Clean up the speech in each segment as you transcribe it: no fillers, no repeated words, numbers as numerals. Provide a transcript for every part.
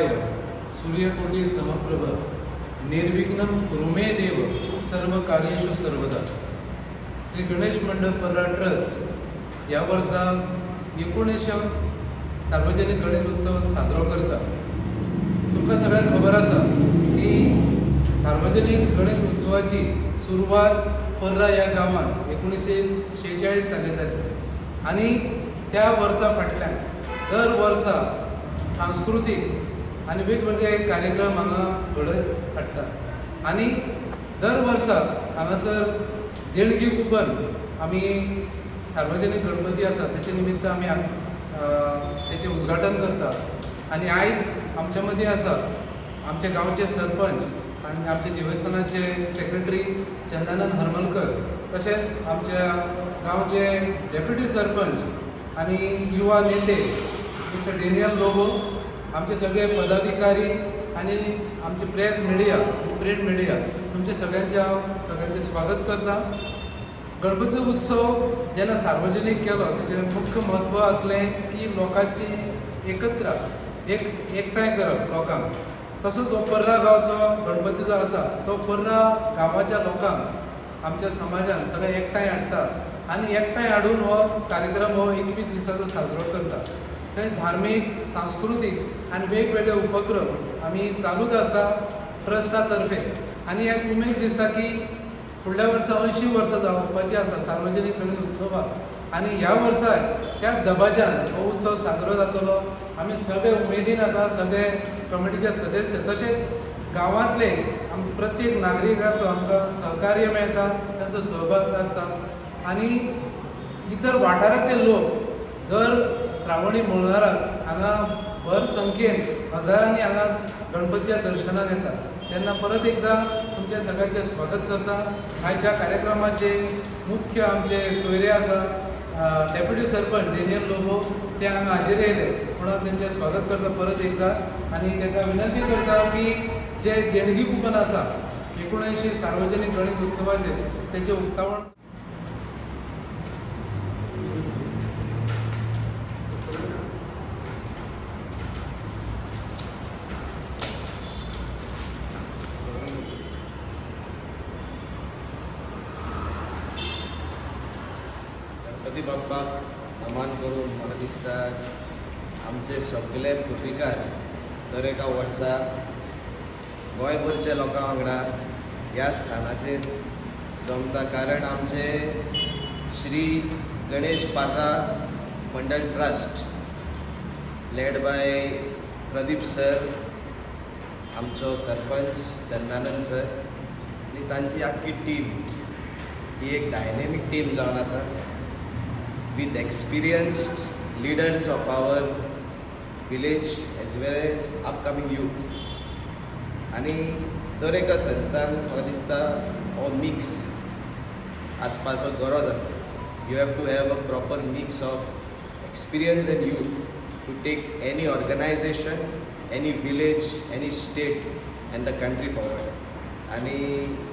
देवाय सूर्यकोटी समप्रभ निर्विघ्नं कुरु मे देव सर्व कार्येषु सर्वदा. श्री गणेश मंडळ पर्रा ट्रस्ट या वर्सा 19 सार्वजनिक गणेश उत्सव साजरो करता. तुमकां सगळ्यांक खबर आसा की सार्वजनिक गणेश उत्सवाची सुरवात पर्रा ह्या गांवांत 1946 साली जाली आनी त्या वर्सा फाटल्यान दर वर्सा सांस्कृतीक आनी वेगवेगळे कार्यक्रम हांगा घडत हाडटात आनी दर वर्सा हांगासर देणगी कुपन आमी सार्वजनिक गणपती आसा तेचे निमित्त आमी तेचें उद्घाटन करता. आनी आयज आमच्या मदीं आसा आमचे गांवचे सरपंच आनी आमचे देवस्थानाचे सेक्रेटरी चंदानंद हरमलकर, तशेंच आमच्या गांवचे डेप्युटी सरपंच आनी युवा नेते मिस्टर डेनियल लोबो, आमचे सगळे पदाधिकारी आनी आमचे प्रेस मिडिया प्रिंट मिडिया, तुमचे सगळ्यांचे स्वागत करता. गणपती उत्सव जेन्ना सार्वजनीक केलो तेजें मुख्य म्हत्व आसलें की लोकांची एकत्र एकठांय करप लोकांक. तसोच हो पर्रा गांवचो गणपती जो आसा तो पर्रा गांवाच्या लोकांक आमच्या समाजान सगळे एकठांय हाडटा आनी एकठांय हाडून हो कार्यक्रम हो 21 दिसाचो साजरो करता. थंय धार्मीक सांस्कृतीक आनी वेगवेगळे उपक्रम आमी चालूच आसता ट्रस्टा तर्फे. आनी एक उमेद दिसता की फुडल्या वर्सा 80 वर्सां जावपाची आसा सार्वजनीक गणेश उत्सवाक आनी ह्या वर्सा त्याच दबाज्यान हो उत्सव साजरो जातलो. आमी सगळे उमेदीन आसा, सगळे कमिटीचे सदस्य तशेंच गांवांतले प्रत्येक नागरिकाचो आमकां सहकार्य मेळटा, तांचो सहभाग आसता आनी इतर वाठारांतले लोक दर श्रावणी मंगळाराक हांगा भर संख्येन हजारांनी हांगा गणपतीच्या दर्शनाक येता. तेन्ना परत एकदां तुमचे सगळ्यांचे स्वागत करता. आयच्या कार्यक्रमाचे मुख्य आमचे सोयरे आसा डेप्युटी सरपंच डेनियल लोबो, ते हांगा हाजीर येयले म्हणून तेंचें स्वागत करता परत एकदां. आनी तांकां विनंती करता की जे देणगी कुपन आसा 19 सार्वजनीक गणेश उत्सवाचे तेचें उक्तावण गणपती बाप्पाक नमन करून म्हाका दिसता आमचे सगळे पुर्विकार दर एका वर्सा गोंयभरच्या लोकां वांगडा ह्या स्थानाचेर जमता. कारण आमचे श्री गणेश पर्रा मंडळ trust led by Pradeep sir, आमचो सरपंच चंदानंद सर आनी तांची आख्खी टीम ही एक डायनेमीक टीम जावन आसा with experienced leaders of our village as well as upcoming youth. आनी दर एका संस्थान म्हाका दिसता हो मिक्स आसपाचो गरज आसा. You have to have a proper mix of experience and youth to take any organisation, any village, any state and the country forward. आनी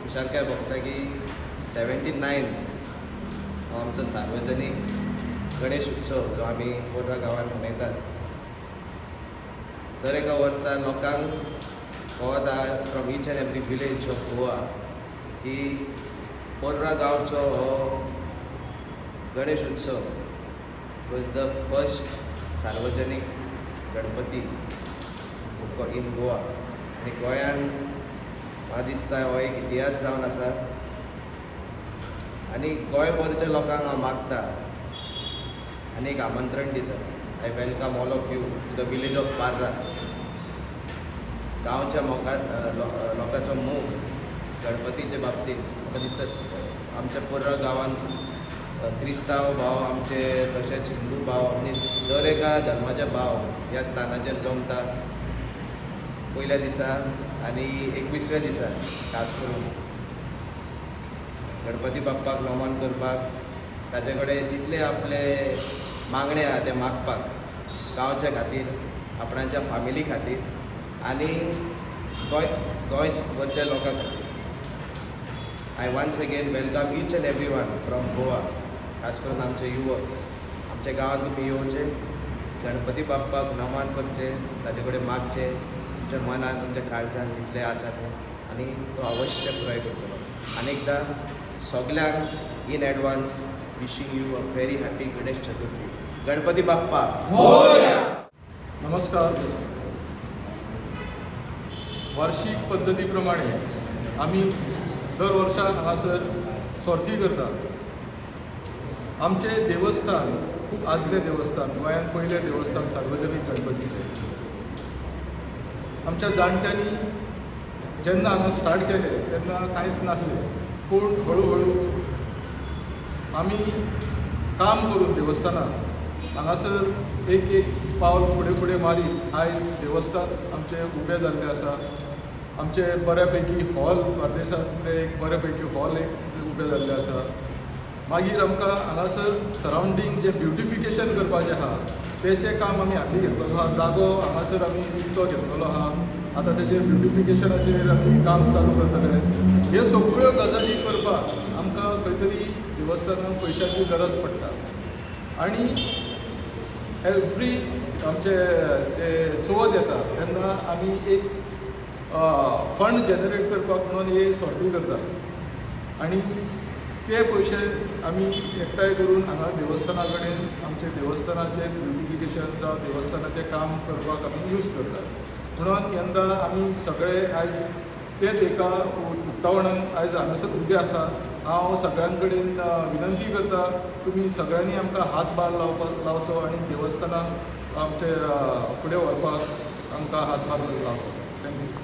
खुशालकाय भोगता की 79 हो आमचो सार्वजनीक गणेश उत्सव जो आमी पर्रा गांवांत मनयतात. दर एका वर्सा लोकांक वता from each and every village of Goa की पर्रा गांवचो हो गणेश उत्सव वॉज द फर्स्ट सार्वजनीक गणपती इन गोवा. आनी गोंयान म्हाका दिसता हो एक इतिहास जावन आसा. आनी गोंयभरच्या लोकांक हांव मागता आनी एक आमंत्रण दिता. I welcome all of you to the village of Parra. गांवच्या लोकांचो मोग गणपतीचे बाबतींत म्हाका दिसता आमच्या पर्रा गांवांत क्रिस्तांव भाव आमचे तशेंच हिंदू भाव आनी दर एका धर्माचे भाव ह्या स्थानाचेर जमता पयल्या दिसा आनी 21व्या दिसा खास करून गणपती बाप्पाक नमन करपाक, ताचे कडेन जितले आपले मागणे आहा ते मागपाक गांवच्या खातीर, आपणाच्या फामिली खातीर आनी गोंयच्या लोकां खातीर. I once again welcome each and every one from Goa, खास करून आमचे युवक. आमच्या गांवांत तुमी येवचे, गणपती बाप्पाक नमन करचें, ताचे कडेन मागचें तुमच्या मनान तुमच्या काळजान जितलें आसा तें आनी तो अवश्य पुराय करतलो. आनी एकदां सगल्यांक in advance wishing you a very happy Ganesh Chaturthi. Ganpati Bappa. नमस्कार. वार्षिक पद्धती प्रमाणे आमी दर वर्साक हांगासर सर्ती करता. आमचें देवस्थान खूब आदलें देवस्थान, गोंयांत पयलें देवस्थान सार्वजनीक गणपतीचें. आमच्या जाणट्यांनी जेन्ना हांगा स्टार्ट केलें तेन्ना कांयच नासलें, पूण हळू हळू आमी काम करून देवस्थानाक हांगासर एक एक पावल फुडें फुडें मारीत आयज देवस्थान आमचें उबें जाल्लें आसा. आमचे बऱ्यापैकी हॉल बार्देसांतले एक बऱ्यापैकी हॉल एक उबें जाल्लें आसा. मागीर आमकां हांगासर सरावंडींग जें ब्युटिफिकेशन करपाचें आहा तेचें काम आमी हाती घेतलेलो आहा. जागो हांगासर आमी विकतो घेतलेलो आहा. आतां तेजेर ब्युटिफिकेशनाचेर आमी काम चालू करतले. ह्यो सगळ्यो गजाली करपाक आमकां खंय तरी देवस्थानाक पयशांची गरज पडटा. आनी एवरी आमचे जे चवथ येता तेन्ना आमी एक फंड जनरेट करपाक म्हणून हे सर्ती करतात. आनी ते पयशे आमी एकठांय करून हांगा देवस्थाना कडेन आमचे देवस्थानाचें ब्युटिफिकेशन जावं देवस्थानाचें काम करपाक आमी यूज करतात. म्हणून यंदा आमी सगळे आयज तेच एका उक्तावणान आयज हांगासर उबे आसा. हांव सगळ्यां कडेन विनंती करता, तुमी सगळ्यांनी आमकां हातभार लावचो आनी देवस्थानाक आमचे फुडें व्हरपाक आमकां हातभार लावचो. थँक्यू.